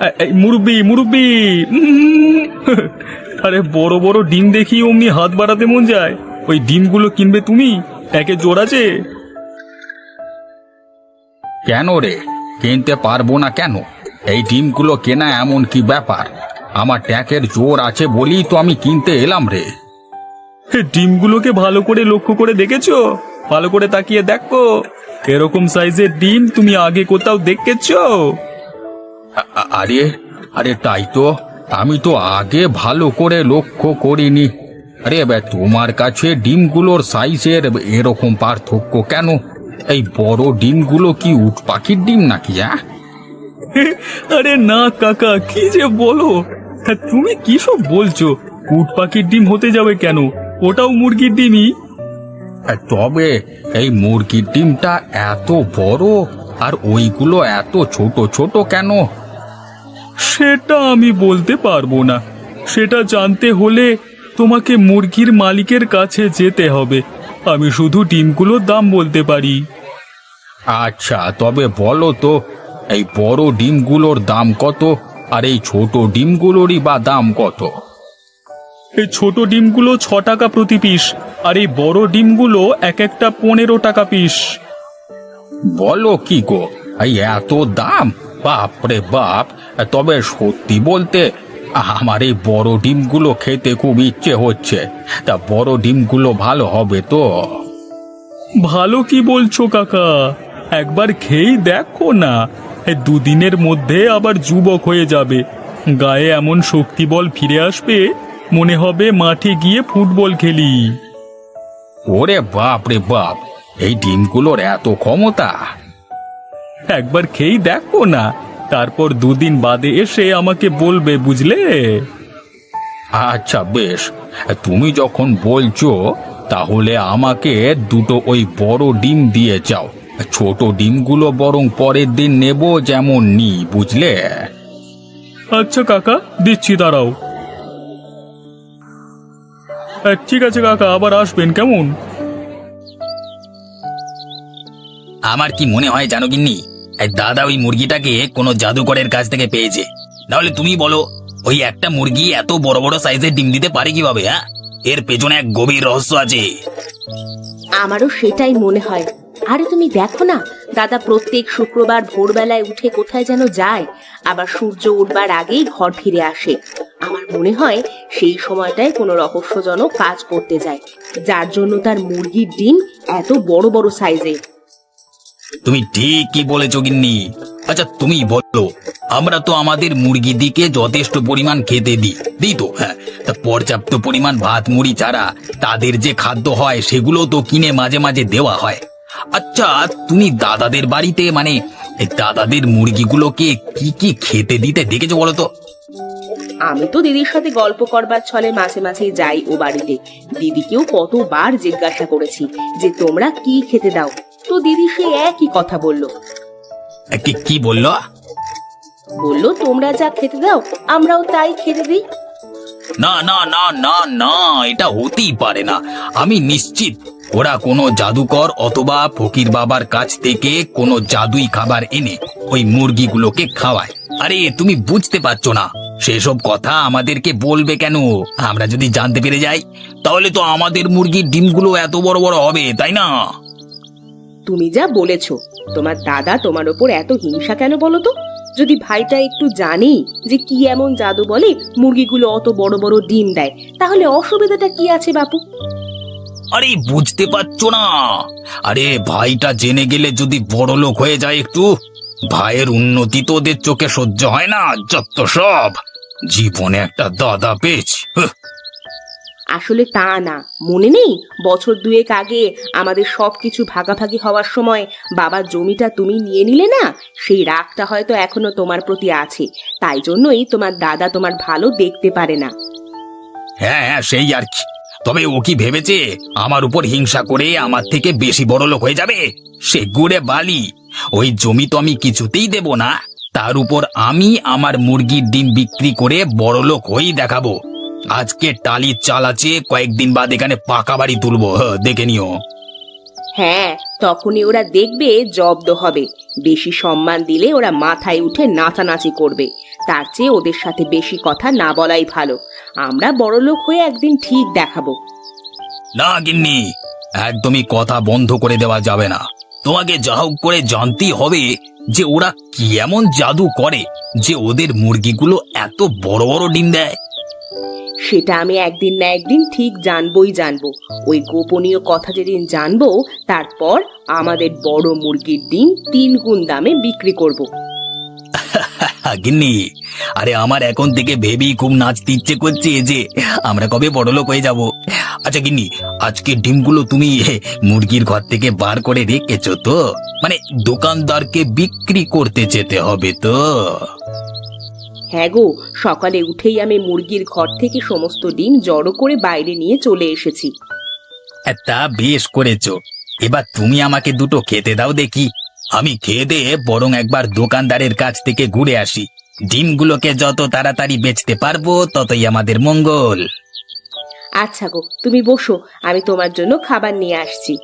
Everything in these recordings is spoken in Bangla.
এই মুরব্বি মুরব্বি আরে বড় বড় ডিম দেখি অমনি হাত বাড়াতে মন যায়। ওই ডিমগুলো কিনবে তুমি? একে জোর আছে? কেন রে, কিনতে পারবো না কেন? এই ডিমগুলো কেনা এমন কি ব্যাপার? আমার ট্যাকের জোর আছে বলি তো আমি কিনতে এলাম রে। ডিমগুলোকে ভালো করে লক্ষ্য করে দেখেছো? ভালো করে তাকিয়ে দেখো, এরকম সাইজের ডিম তুমি আগে কোথাও দেখেছো? আরে আরে তাই তো, আমি তো আগে ভালো করে লক্ষ্য করিনি। আরে তোমার কাছে ডিমগুলোর সাইজের এরকম পার্থক্য কেন? এই বড় ডিমগুলো কি উট পাখির ডিম নাকি? আরে না কাকা, কি যে বলো! তুমি কি সব বলছো? উট পাখির ডিম হতে যাবে কেন? ওটাও মুরগির ডিমই। তবে এই মুরগির ডিমটা এত বড় আর ওইগুলো এত ছোট ছোট কেন? সেটা আমি বলতে পারবো না। সেটা জানতে হলে তোমাকে মুরগির মালিকের কাছে যেতে হবে। আমি শুধু ডিমগুলোর দাম বলতে পারি। আচ্ছা, তবে বলো তো, এই বড় ডিমগুলোর দাম কত আর এই ছোট ডিমগুলোরই বা দাম কত? এই ছোট ডিমগুলো 6 টাকা প্রতি পিস, আর এই বড় ডিমগুলো এক একটা 15 টাকা পিস। বলো কি গো, এই এত দাম? বাপরে বাপ! তবে সত্যি বলতে আমার এই বড় ডিমগুলো খেতে খুব ইচ্ছে হচ্ছে। তা বড় ডিমগুলো ভালো হবে তো? ভালো কি বলছো কাকা? একবার খেয়েই দেখো না। এই দুদিনের মধ্যে আবার যুবক হয়ে যাবে, গায়ে এমন শক্তি বল ফিরে আসবে, মনে হবে মাঠে গিয়ে ফুটবল খেলি। ওরে বাপ রে বাপ, এই ডিমগুলোর এত ক্ষমতা! একবার খেয়েই দেখো না, তারপর দুদিন বাদে এসে আমাকে বলবে, বুঝলে? আচ্ছা বেশ, তুমি যখন বলছো তাহলে আমাকে দুটো ওই বড় ডিম দিয়ে যাও। ছোট ডিমগুলো বরং পরের দিন নেব, যেমন নি, বুঝলে? আচ্ছা কাকা, দিচ্ছি, দাঁড়াও। ঠিক আছে কাকা, আবার আসবেন কেমন? আমার কি মনে হয় জানো গিন্নি, এই দাদা ওই মুরগিটাকে কোনো জাদুকরের কাছ থেকে পেয়েছে। নাহলে তুমি বলো, ওই একটা মুরগি এত বড় বড় সাইজের ডিম দিতে পারে কিভাবে? হ্যাঁ, এর পেছনে এক গভীর রহস্য আছে। আমারও সেটাই মনে হয়। আরে তুমি দেখো না, দাদা প্রত্যেক শুক্রবার ভোরবেলায় উঠে কোথায় যেন যায়, আবার সূর্য উঠবার আগেই ঘর ফিরে আসে। আমার মনে হয় সেই সময়টায় কোনো রহস্যজনক কাজ করতে যায়, যার জন্য তার মুরগির ডিম এত বড় বড় সাইজের। তুমি ঠিকই বলেছো গিন্নি। আচ্ছা তুমি বলো, আমরা তো আমাদের মুরগিদিকে যথেষ্ট পরিমাণ খেতে দিই তো, হ্যাঁ, তা পর্যাপ্ত পরিমাণ ভাত মুড়ি ছাড়া তাদের যে খাদ্য হয় সেগুলো তো কিনে মাঝে মাঝে দেওয়া হয়। আচ্ছা, তুমি দাদাদের বাড়িতে মানে দাদাদের মুরগিগুলোকে কি কি খেতে দিতে দেখেছো বলো তো? আমি তো দিদির সাথে গল্প করবার ছলে মাঝে মাঝে যাই ও বাড়িতে। দিদিকেও কতবার জিজ্ঞাসা করেছি যে তোমরা কি খেতে দাও, তো দিদি সে একই কথা বললো। কি বললো? বললো তোমরা যা খেতে দাও আমরাও তাই খেতে দিই। না না না না না, এটা হতেই পারে না। আমি নিশ্চিত ওরা কোনো জাদুকর অথবা ফকির বাবার কাছ থেকে কোনো জাদুই খাবার এনে ওই মুরগিগুলোকে খাওয়ায়। আরে তুমি বুঝতে পারছো না, সেসব কথা আমাদেরকে বলবে কেন? আমরা যদি জানতে পেরে যাই তাহলে তো আমাদের মুরগির ডিমগুলো এত বড় বড় হবে, তাই না? তুমি যা বলেছ, তোমার দাদা তোমার ওপর এত হিংসা কেন বলো তো? যদি ভাইটা একটু জানে যে কি এমন জাদু বলে মুরগিগুলো অত বড় বড় ডিম দেয়, তাহলে অসুবিধাটা কি আছে বাপু? আরে বুঝতে পারছো না? আরে ভাইটা জেনে গেলে যদি বড় লোক হয়ে যায় একটু, ভাইয়ের উন্নতি তো ওদের চোখে সহ্য হয় না। যত সব, জীবনে একটা দাদা পেয়েছি। আসলে তা না, মনে নেই বছর দুয়েক আগে আমাদের সবকিছু ভাগাভাগি হওয়ার সময় বাবার জমিটা তুমি নিয়ে নিলে না? সেই রাগটা হয়তো এখনো তোমার প্রতি আছে, তাই জন্যই তোমার দাদা তোমার ভালো দেখতে পারে না। হ্যাঁ হ্যাঁ, সেই আর কি। তবে ও কি ভেবেছে আমার উপর হিংসা করে আমার থেকে বেশি বড় লোক হয়ে যাবে? সে গুড়ে বালি। ওই জমি তো আমি কিছুতেই দেব না। তার উপর আমি আমার মুরগির ডিম বিক্রি করে বড় লোক হয়েই দেখাবো। আজকে টালির চাল আছে, কয়েকদিন বাদ এখানে পাকা বাড়ি তুলবো, দেখে নিও। হ্যাঁ, তখনই ওরা দেখবে জব্দ হবে। বেশি সম্মান দিলে ওরা মাথায় উঠে নাচানাচি করবে। তার চেয়ে ওদের সাথে বেশি কথা না বলাই ভালো। আমরা বড়লোক হয়ে একদিন ঠিক দেখাবো। না গিন্নি, একদমই কথা বন্ধ করে দেওয়া যাবে না। তোমাকে যা হোক করে জানতেই হবে যে ওরা কি এমন জাদু করে যে ওদের মুরগিগুলো এত বড় বড় ডিম দেয়। সেটা আমি একদিন না একদিন ঠিক জানবই জানবো। ওই গোপনীয় কথা যেদিন জানবো, তারপর আমাদের বড় মুরগির ডিম 3 গুণ দামে বিক্রি করব। গিন্নি, আরে আমার এখন থেকে ভেবেই খুব নাচতে ইচ্ছে করছে যে আমরা কবে বড়লোক হয়ে যাব। আচ্ছা গিন্নি, আজকে ডিমগুলো তুমি মুরগির ঘর থেকে বার করে রেখেছো তো? মানে দোকানদারকে বিক্রি করতে যেতে হবে তো? হ্যাঁ গো, সকালে উঠেই আমি মুরগির ঘর থেকে সমস্ত ডিম জড়ো করে বাইরে নিয়ে চলে এসেছি। তা বেশ করেছো। এবার তুমি আমাকে দুটো খেতে দাও দেখি। আমি খেয়ে দিয়ে বরং একবার দোকানদারের কাছ থেকে ঘুরে আসি। ডিমগুলোকে যত তাড়াতাড়ি বেচতে পারবো ততই আমাদের মঙ্গল। আচ্ছা গো, তুমি বসো, আমি তোমার জন্য খাবার নিয়ে আসছি।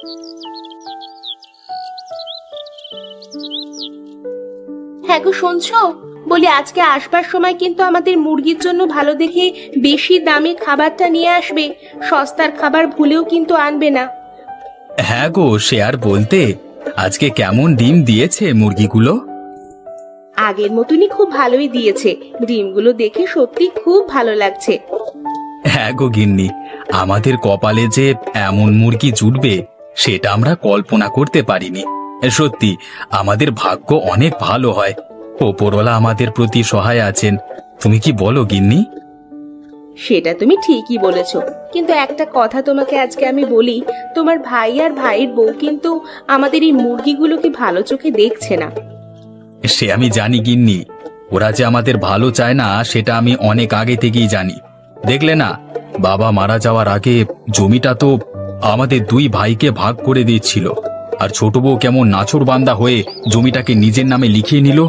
হ্যাঁ গো, শুনছো? বলি আজকে আসবার সময় কিন্তু আমাদের মুরগির জন্য ভালো দেখে বেশি দামি খাবারটা নিয়ে আসবে। সস্তার খাবার ভুলেও কিন্তু আনবে না। হ্যাঁ গো, সে আর বলতে। আজকে কেমন ডিম দিয়েছে মুরগিগুলো? আগের মতনই খুব ভালোই দিয়েছে। ডিমগুলো দেখে সত্যি খুব ভালো লাগছে। হ্যাঁ গো গিন্নি, আমাদের কপালে যে এমন মুরগি জুটবে সেটা আমরা কল্পনা করতে পারিনি। সত্যি আমাদের ভাগ্য অনেক ভালো হয়। ওপরওয়ালা আমাদের প্রতি সহায় আছেন। তুমি কি বলো গিন্নি? সেটা তুমি ঠিকই বলেছ, কিন্তু একটা কথা তোমাকে আজকে আমি বলি, তোমার ভাই আর ভাইয়ের বউ কিন্তু আমাদের এই মুরগিগুলোকে ভালো চোখে দেখছে না। সে আমি জানি গিন্নি, ওরা যে আমাদের ভালো চায় না সেটা আমি অনেক আগে থেকেই জানি। দেখলে না, বাবা মারা যাওয়ার আগে জমিটা তো আমাদের 2 ভাইকে ভাগ করে দিয়েছিল, আর ছোট বউ কেমন নাছোড়বান্দা হয়ে জমিটাকে নিজের নামে লিখিয়ে নিল।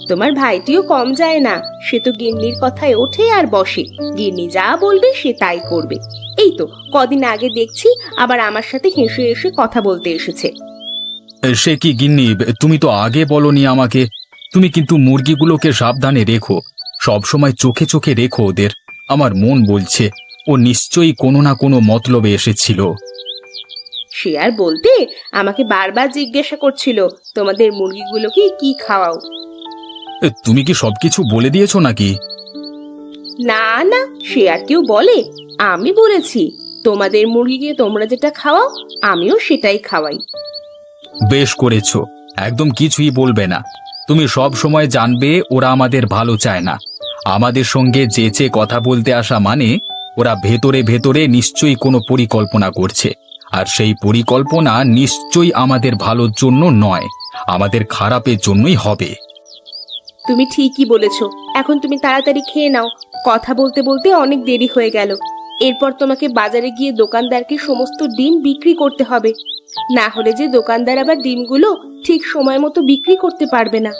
তোমার ভাইটিও কম যায় না, সে তো গিন্নির কথায় ওঠে আর বসে। গিন্নি যা বলবে সে তাই করবে। এই তো কদিন আগে দেখছি আবার আমার সাথে হেসে হেসে কথা বলতে এসেছে। সে কি গিন্নি, তুমি তো আগে বলনি আমাকে। তুমি কিন্তু মুরগিগুলোকে সাবধানে রেখো, সব সময় চোখে চোখে রেখো ওদের। আমার মন বলছে ও নিশ্চয়ই কোনো না কোনো মতলবে এসেছিল। সে আর বলতে, আমাকে বারবার জিজ্ঞাসা করছিল তোমাদের মুরগিগুলোকে কি খাওয়াও। তুমি কি সবকিছু বলে দিয়েছো নাকি? না না, সে আর কেউ বলে? আমি বলেছি তোমাদের মুরগিকে তোমরা যেটা খাওয়াও আমিও সেটাই খাওয়াই। বেশ করেছো, একদম কিছুই বলবে না। তুমি সব সময় জানবে ওরা আমাদের ভালো চায় না। আমাদের সঙ্গে যেচে কথা বলতে আসা মানে ওরা ভেতরে ভেতরে নিশ্চয়ই কোনো পরিকল্পনা করছে, আর সেই পরিকল্পনা নিশ্চয়ই আমাদের ভালোর জন্য নয়, আমাদের খারাপের জন্যই হবে। তুমি ঠিকই বলেছ। এখন তুমি তাড়াতাড়ি খেয়ে নাও, কথা বলতে বলতে অনেক দেরি হয়ে গেল। এরপর তোমাকে বাজারে গিয়ে দোকানদারকে সমস্ত ডিম বিক্রি করতে হবে, না হলে যে দোকানদার আবার ডিমগুলো ঠিক সময় মতো বিক্রি করতে পারবে না।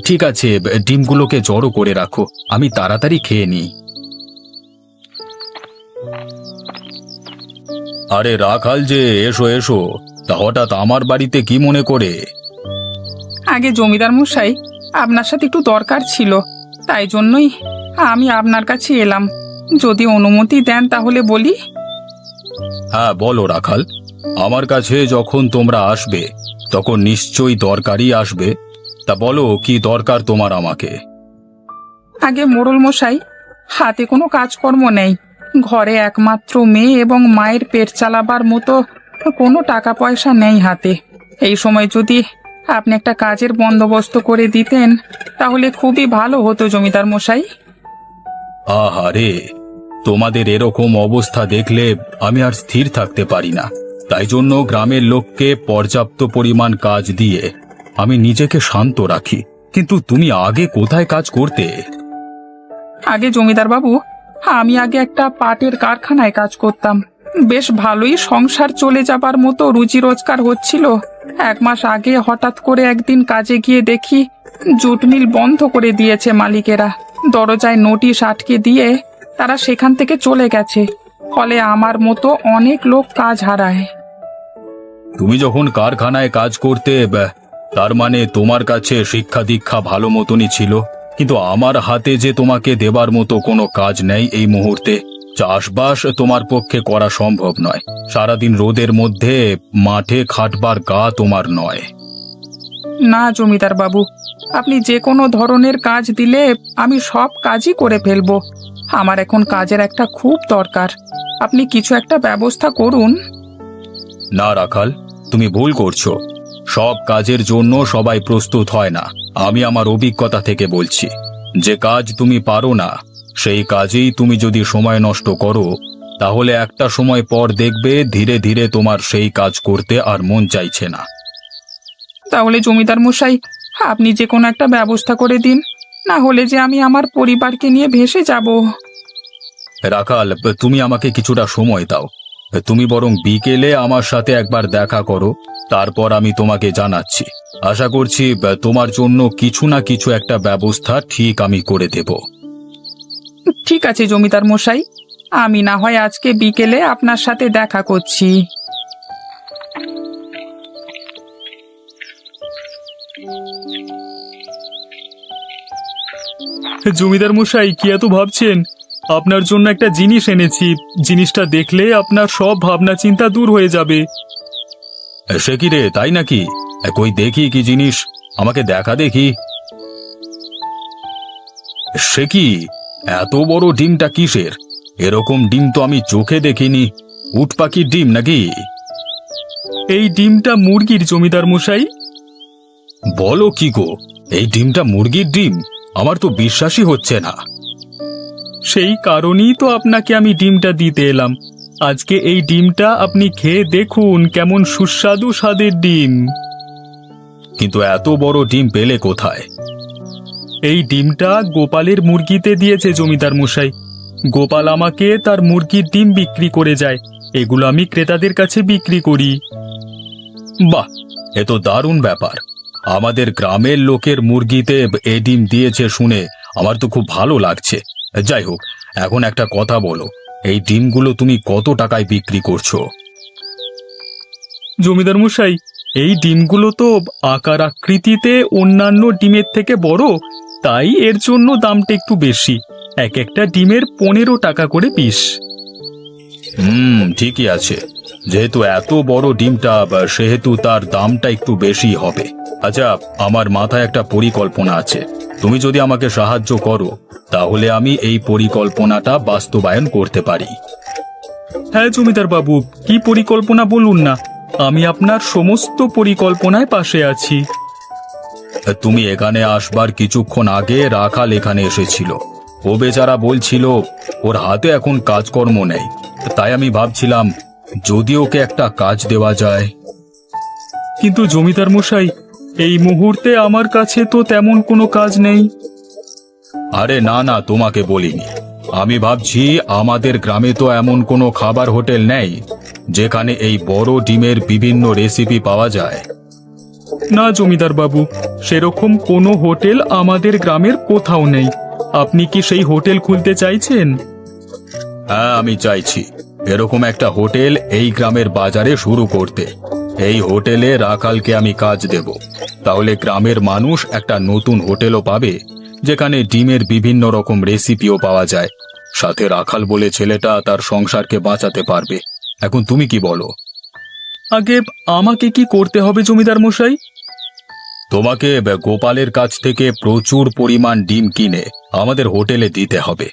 ঠিক আছে, ডিমগুলোকে জড়ো করে রাখো, আমি তাড়াতাড়ি খেয়ে নিই। আরে রাখাল যে, এসো এসো। তা হঠাৎ আমার বাড়িতে কি মনে করে? আগে জমিদার মশাই, আপনার সাথে একটু দরকার ছিল, তাই জন্যই আমি আপনার কাছে এলাম। যদি অনুমতি দেন তাহলে বলি। হ্যাঁ বলো রাখাল, আমার কাছে যখন তোমরা আসবে তখন নিশ্চয়ই দরকারই আসবে। তা বলো কি দরকার তোমার আমাকে? আগে মোড়ল মশাই, হাতে কোনো কাজকর্ম নেই, ঘরে একমাত্র মেয়ে এবং মায়ের পেট চালাবার মতো কোনো টাকা পয়সা নেই হাতে। এই সময় যদি আপনি একটা কাজের বন্দোবস্ত করে দিতেন তাহলে খুবই ভালো হতো জমিদার মশাই। আহারে, তোমাদের এরকম অবস্থা দেখলে আমি আর স্থির থাকতে পারি না। তাই জন্য গ্রামের লোককে পর্যাপ্ত পরিমাণ কাজ দিয়ে আমি নিজেকে শান্ত রাখি। কিন্তু তুমি আগে কোথায় কাজ করতে? আগে জমিদার বাবু, আমি আগে একটা পাটের কারখানায় কাজ করতাম। বেশ ভালোই সংসার চলে যাবার মতো রুজি রোজগার হচ্ছিল। 1 মাস আগে হঠাৎ করে একদিন কাজে গিয়ে দেখি জুট মিল বন্ধ করে দিয়েছে মালিকেরা। দরজায় নোটিশ আটকে দিয়ে তারা সেখান থেকে চলে গেছে। ফলে আমার মতো অনেক লোক কাজ হারায়। তুমি যখন কারখানায় কাজ করতে তার মানে তোমার কাছে শিক্ষা দীক্ষা ভালো মতনই ছিল, কিন্তু আমার হাতে যে তোমাকে দেবার মতো কোনো কাজ নেই এই মুহূর্তে। চাষবাস তোমার পক্ষে করা সম্ভব নয়, সারাদিন রোদের মধ্যে মাঠে খাটবার গা তোমার নয়। না জমিদার বাবু, আপনি যে কোনো ধরনের কাজ দিলে আমি সব কাজই করে ফেলবো। আমার এখন কাজের একটা খুব দরকার, আপনি কিছু একটা ব্যবস্থা করুন। না রাখাল, তুমি ভুল করছো। সব কাজের জন্য সবাই প্রস্তুত হয় না। আমি আমার অভিজ্ঞতা থেকে বলছি, যে কাজ তুমি পারো না সেই কাজেই তুমি যদি সময় নষ্ট করো, তাহলে একটা সময় পর দেখবে ধীরে ধীরে তোমার সেই কাজ করতে আর মন চাইছে না। তাহলে জমিদার মশাই, আপনি যে কোনো একটা ব্যবস্থা করে দিন, না হলে যে আমি আমার পরিবারকে নিয়ে ভেসে যাব। রাখাল, তুমি আমাকে কিছুটা সময় দাও। তুমি বরং বিকেলে আমার সাথে একবার দেখা করো, তারপর আমি তোমাকে জানাচ্ছি। আশা করছি তোমার জন্য কিছু না কিছু একটা ব্যবস্থা ঠিক আমি করে দেব। ঠিক আছে জমিদার মশাই, আমি না হয় আজকে বিকেলে আপনার সাথে দেখা করছি। জমিদার মশাই, কি এত ভাবছেন? আপনার জন্য একটা জিনিস এনেছি। জিনিসটা দেখলে আপনার সব ভাবনা চিন্তা দূর হয়ে যাবে। সে কি রে, তাই নাকি? কই দেখি কি জিনিস, আমাকে দেখা দেখি। সে কি, এত বড় ডিমটা কিসের? এরকম ডিম তো আমি চোখে দেখিনি। উট পাখির ডিম নাকি? এই ডিমটা মুরগির, জমিদার মশাই। বলো কি গো, এই ডিমটা মুরগির ডিম? আমার তো বিশ্বাসই হচ্ছে না। সেই কারণেই তো আপনাকে আমি ডিমটা দিতে এলাম। আজকে এই ডিমটা আপনি খেয়ে দেখুন, কেমন সুস্বাদু স্বাদের ডিম। কিন্তু এত বড় ডিম পেলে কোথায়? এই ডিমটা গোপালের মুরগিতে দিয়েছে জমিদার মশাই। গোপাল আমাকে তার মুরগির ডিম বিক্রি করে যায়, এগুলো আমি ক্রেতাদের কাছে বিক্রি করি। বাহ, এ তো দারুণ ব্যাপার। আমাদের গ্রামের লোকের মুরগিতে এ ডিম দিয়েছে শুনে আমার তো খুব ভালো লাগছে। যাই হোক, এখন একটা কথা বলো, এই ডিমগুলো তুমি কত টাকায় বিক্রি করছো? জমিদার মশাই, এই ডিমগুলো তো আকার আকৃতিতে অন্যান্য ডিমের থেকে বড়, তাই এর জন্য দামটা একটু বেশি। এক একটা ডিমের 15 টাকা করে পিস। ঠিকই আছে। যেহেতু এত বড় ডিমটা, সেহেতু তার দামটা একটু বেশি হবে। আচ্ছা, আমার মাথায় একটা পরিকল্পনা আছে। তুমি যদি আমাকে সাহায্য করো, তাহলে আমি এই পরিকল্পনাটা বাস্তবায়ন করতে পারি। হ্যাঁ জমিদার বাবু, কি পরিকল্পনা বলুন না, আমি আপনার সমস্ত পরিকল্পনায় পাশে আছি। তুমি এখানে আসবার কিছুক্ষণ আগে রাখাল এখানে এসেছিল। ও বেচারা বলছিল ওর হাতে এখন কাজকর্ম নেই, তাই আমি ভাবছিলাম যদি ওকে একটা কাজ দেওয়া যায়। কিন্তু জমিদার মশাই, এই মুহূর্তে আমার কাছে তো তেমন কোনো কাজ নেই। আরে না না, তোমাকে বলিনি। আমি ভাবছি আমাদের গ্রামে তো এমন কোনো খাবার হোটেল নেই যেখানে এই বড় ডিমের বিভিন্ন রেসিপি পাওয়া যায়। না জমিদার বাবু, সেরকম কোনো হোটেল আমাদের গ্রামের কোথাও নেই। আপনি কি সেই হোটেল খুলতে চাইছেন? হ্যাঁ, আমি চাইছি এরকম একটা হোটেল এই গ্রামের বাজারে শুরু করতে। এই হোটেলে রাখালকে আমি কাজ দেব, তাহলে গ্রামের মানুষ একটা নতুন হোটেলও পাবে যেখানে ডিমের বিভিন্ন রকম রেসিপিও পাওয়া যায়। সাথে রাখাল বলে ছেলেটা তার সংসারকে বাঁচাতে পারবে। এখন তুমি কি বলো? আগে আমাকে কি করতে হবে জমিদার মশাই? তোমাকে গোপালের কাছ থেকে প্রচুর পরিমাণ ডিম কিনে আমাদের হোটেলে দিতে হবে।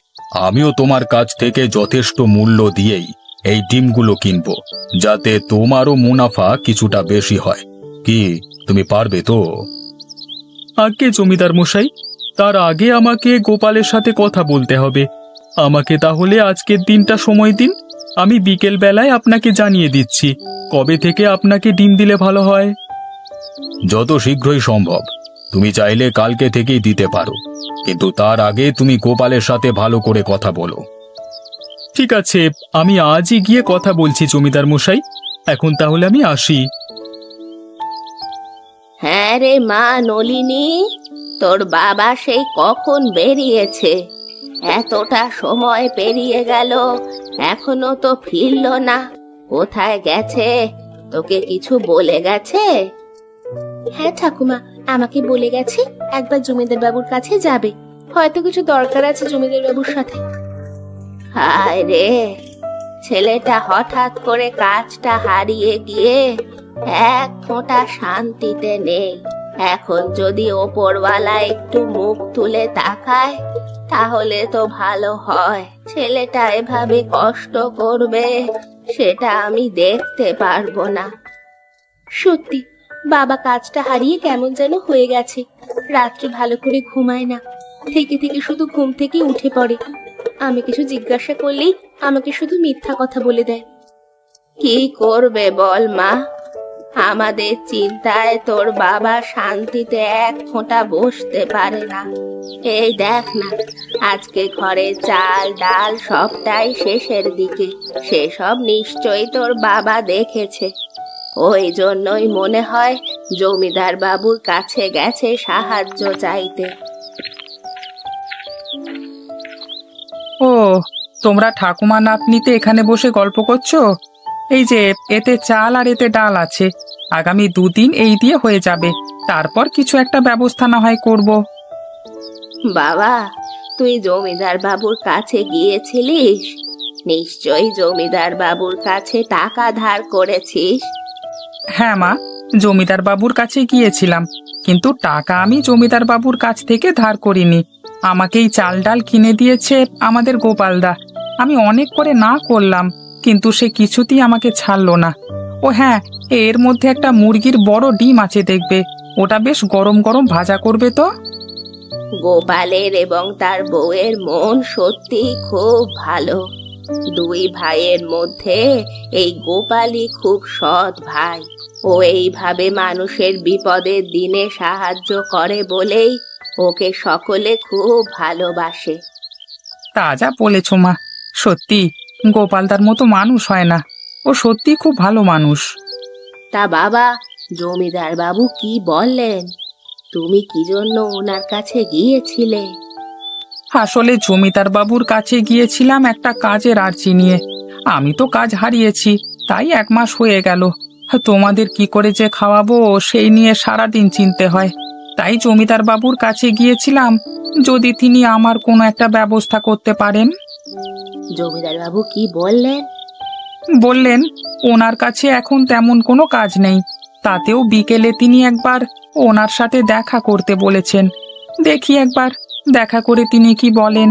আমিও তোমার কাছ থেকে যথেষ্ট মূল্য দিয়েই এই ডিমগুলো কিনবো, যাতে তোমারও মুনাফা কিছুটা বেশি হয়। কি তুমি পারবে তো? আগে জমিদার মশাই, তার আগে আমাকে গোপালের সাথে কথা বলতে হবে। আমাকে তাহলে আজকের দিনটা সময় দিন, আমি বিকেল বেলায় আপনাকে জানিয়ে দিচ্ছি কবে থেকে আপনাকে ডিম দিলে ভালো হয়। যত শীঘ্রই সম্ভব। তুমি চাইলে কালকে থেকেই দিতে পারো, কিন্তু তার আগে তুমি গোপালের সাথে ভালো করে কথা বলো। ঠিক আছে, আমি আজই গিয়ে কথা বলছি জমিদার মশাই। এখন তাহলে আমি আসি। হ্যাঁ রে মা নলিনী, তোর বাবা সেই কখন বেরিয়েছে? এতটা সময় পেরিয়ে গেল, এখনো তো ফিরলো না। কোথায় গেছে? তোকে কিছু বলে গেছে? হ্যাঁ ঠাকুমা, আমাকে বলে গেছে একবার জমিদার বাবুর কাছে যাবে, হয়তো কিছু দরকার আছে জমিদার বাবুর সাথে। হায় রে, ছেলেটা হঠাৎ করে কাজটা হারিয়ে গিয়ে এক ফোঁটা শান্তিতে নেই। এখন যদি ওপরওয়ালা একটু মুখ তুলে তাকায় তাহলে তো ভালো হয়। ছেলেটা এভাবে কষ্ট করবে সেটা আমি দেখতে পারবো না। সত্যি বাবা কাজটা হারিয়ে কেমন যেন হয়ে গেছে। রাত্রে ভালো করে ঘুমায় না, থেকে থেকে শুধু ঘুম থেকে উঠে পড়ে। আমি কিছু জিজ্ঞাসা করলেই আমাকে শুধু মিথ্যা কথা বলে দেয়। কি করবে বল মা, আমাদের চিন্তায় তোর বাবা শান্তিতে এক ফোঁটা বসতে পারে না। এই দেখ না, আজকে ঘরে চাল ডাল সবটাই শেষের দিকে। সেসব নিশ্চয়ই তোর বাবা দেখেছে। ওই জন্যই মনে হয় জমিদার বাবুর কাছে গেছে সাহায্য চাইতে। ও, তোমরা ঠাকুমা নাতনিতে এখানে বসে গল্প করছো? এই যে এতে চাল আর এতে ডাল আছে, আগামী 2 দিন এই দিয়ে হয়ে যাবে, তারপর কিছু একটা ব্যবস্থা না হয় করব। বাবা, তুই জমিদার বাবুর কাছে গিয়েছিলিস? নিশ্চয়ই জমিদার বাবুর কাছে টাকা ধার করেছিস। হ্যাঁ মা, জমিদার বাবুর কাছে গিয়েছিলাম, কিন্তু টাকা আমি জমিদার বাবুর কাছ থেকে ধার করিনি। আমাকেই চাল ডাল কিনে দিয়েছে আমাদের গোপালদা। আমি অনেক করে না করলাম, কিন্তু সে কিছুতেই আমাকে ছাড়লো না। ও হ্যাঁ, এর মধ্যে একটা মুরগির বড় ডিম আছে দেখবে, ওটা বেশ গরম গরম ভাজা করবে তো। গোপালের এবং তার বউয়ের মন সত্যি খুব ভালো। 2 ভাইয়ের মধ্যে এই গোপালই খুব সৎ ভাই। ও এইভাবে মানুষের বিপদের দিনে সাহায্য করে বলেই ওকে সকলে খুব ভালোবাসে। তা যা বলেছ মা, সত্যি গোপালদার মতো মানুষ হয় না, ও সত্যি খুব ভালো মানুষ। তা বাবা, জমিদার বাবু কি বললেন? তুমি কি জন্য ওনার কাছে গিয়েছিলে? আসলে জমিদার বাবুর কাছে গিয়েছিলাম একটা কাজের আর্জি নিয়ে। আমি তো কাজ হারিয়েছি, তাই 1 মাস হয়ে গেল। তোমাদের কি করে যে খাওয়াবো সেই নিয়ে সারাদিন চিনতে হয়। তাই জমিদার বাবুর কাছে গিয়েছিলাম, যদি তিনি আমার কোনো একটা ব্যবস্থা করতে পারেন। জমিদার বাবু কি বললেন? বললেন ওনার কাছে এখন তেমন কোনো কাজ নেই, তাতেও বিকেলে তিনি একবার ওনার সাথে দেখা করতে বলেছেন। দেখি একবার দেখা করে তিনি কি বলেন।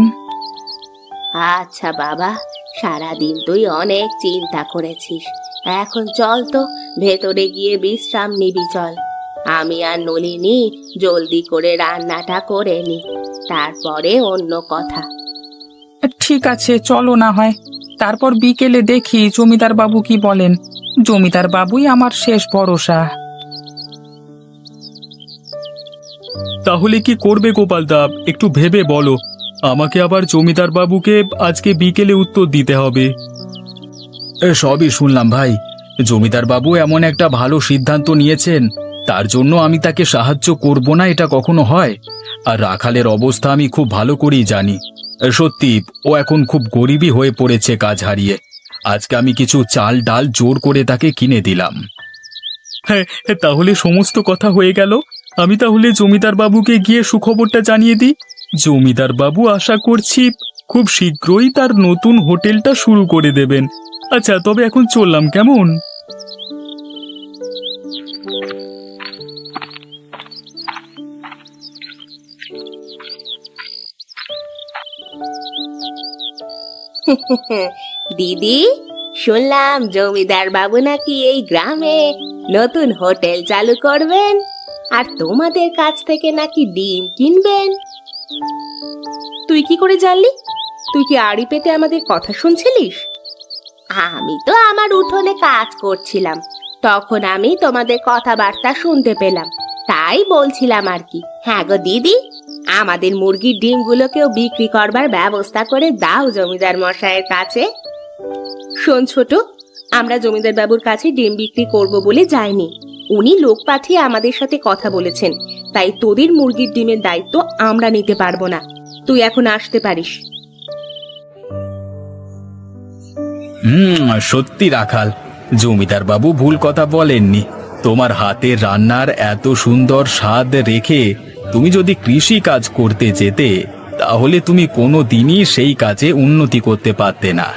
আচ্ছা বাবা, সারাদিন তুই অনেক চিন্তা করেছিস। এখন চল তো, ভেতরে গিয়ে বিশ্রাম নিবি চল। আমি আর নলিনী জলদি করে রান্নাটা করে নি, তারপরে অন্য কথা। ঠিক আছে, চলো না হয়। তারপর বিকেলে দেখি জমিদার বাবু কি বলেন। জমিদার বাবুই আমার শেষ ভরসা। তাহলে কি করবে গোপালদা, একটু ভেবে বলো। আমাকে আবার জমিদার বাবুকে আজকে বিকেলে উত্তর দিতে হবে। সবই শুনলাম ভাই, জমিদার বাবু এমন একটা ভালো সিদ্ধান্ত নিয়েছেন, তার জন্য আমি তাকে সাহায্য করব না এটা কখনো হয়? আর রাখালের অবস্থা আমি খুব ভালো করেই জানি। সত্যি ও এখন খুব গরিবই হয়ে পড়েছে কাজ হারিয়ে। আজকে আমি কিছু চাল ডাল জোর করে তাকে কিনে দিলাম। হ্যাঁ, তাহলে সমস্ত কথা হয়ে গেল। আমি তাহলে জমিদার বাবুকে গিয়ে সুখবরটা জানিয়ে দিই। জমিদার বাবু আশা করছি খুব শীঘ্রই তার নতুন হোটেলটা শুরু করে দেবেন। আচ্ছা, তবে এখন চললাম, কেমন? দিদি, শুনলাম জমিদার বাবু নাকি এই গ্রামে নতুন হোটেল চালু করবেন, আর তোমাদের কাছ থেকে নাকি ডিম কিনবেন। তুই কি করে জানলি? তুই কি আড়ি পেতে আমাদের কথা শুনছিলিস? আমি তো আমার উঠোনে কাজ করছিলাম, তখন আমি তোমাদের কথাবার্তা শুনতে পেলাম, তাই বলছিলাম আর কি। হ্যাঁ গো দিদি, আমাদের মুরগির ডিমগুলোকেও বিক্রি করবার ব্যবস্থা করে দাও জমিদার মশাইয়ের কাছে। শোন ছোট, আমরা জমিদার বাবুর কাছে ডিম বিক্রি করব বলে যাইনি। উনি লোক পাঠিয়ে আমাদের সাথে কথা বলেছেন, তাই তোদের মুরগির ডিমের দায়িত্ব আমরা নিতে পারবো না। তুই এখন আসতে পারিস। সত্যি রাখাল, জমিদার বাবু ভুল কথা বলেননি। তোমার হাতের রান্নার এত সুন্দর স্বাদ রেখে তুমি যদি কৃষি কাজ করতে যেতে, তাহলে তুমি কোনো দিনই সেই কাজে উন্নতি করতে পারতে না।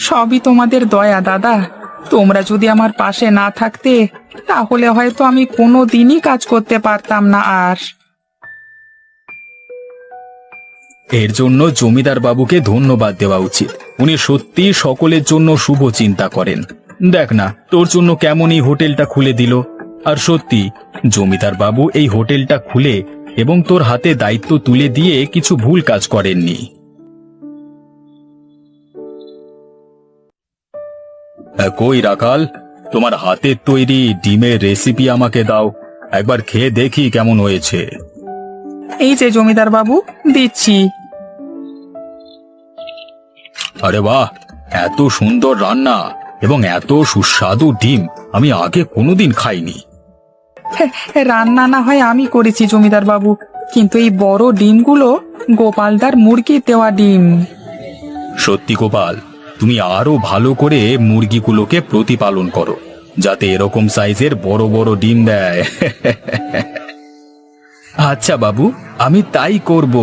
সবই তোমাদের দয়া দাদা। তোমরা যদি আমার পাশে না থাকতে, তাহলে হয়তো আমি কোনো দিনই কাজ করতে পারতাম না। আর এর জন্য জমিদার বাবুকে ধন্যবাদ দেওয়া উচিত। উনি সত্যি সকলের জন্য শুভ চিন্তা করেন। দেখ না, তোর জন্য কেমন এই হোটেলটা খুলে দিল। আর সত্যি জমিদার বাবু এই হোটেলটা খুলে এবং তোর হাতে দায়িত্ব তুলে দিয়ে কিছু ভুল কাজ করেননি। কই রাখাল, তোমার হাতের তৈরি ডিমের রেসিপি আমাকে দাও, একবার খেয়ে দেখি কেমন হয়েছে। এই যে জমিদার বাবু, দিচ্ছি। আরে বাহ, এত সুন্দর রান্না এবং এত সুস্বাদু ডিম আমি আগে কোনোদিন খাইনি। রান্না না হয় আমি করেছি জমিদার বাবু, কিন্তু এই বড় ডিমগুলো গোপালদার মুরগির দেওয়া ডিম। সত্যি গোপাল, তুমি আরো ভালো করে মুরগিগুলোকে প্রতিপালন করো, যাতে এরকম সাইজের বড় বড় ডিম দেয়। আচ্ছা বাবু, আমি তাই করব।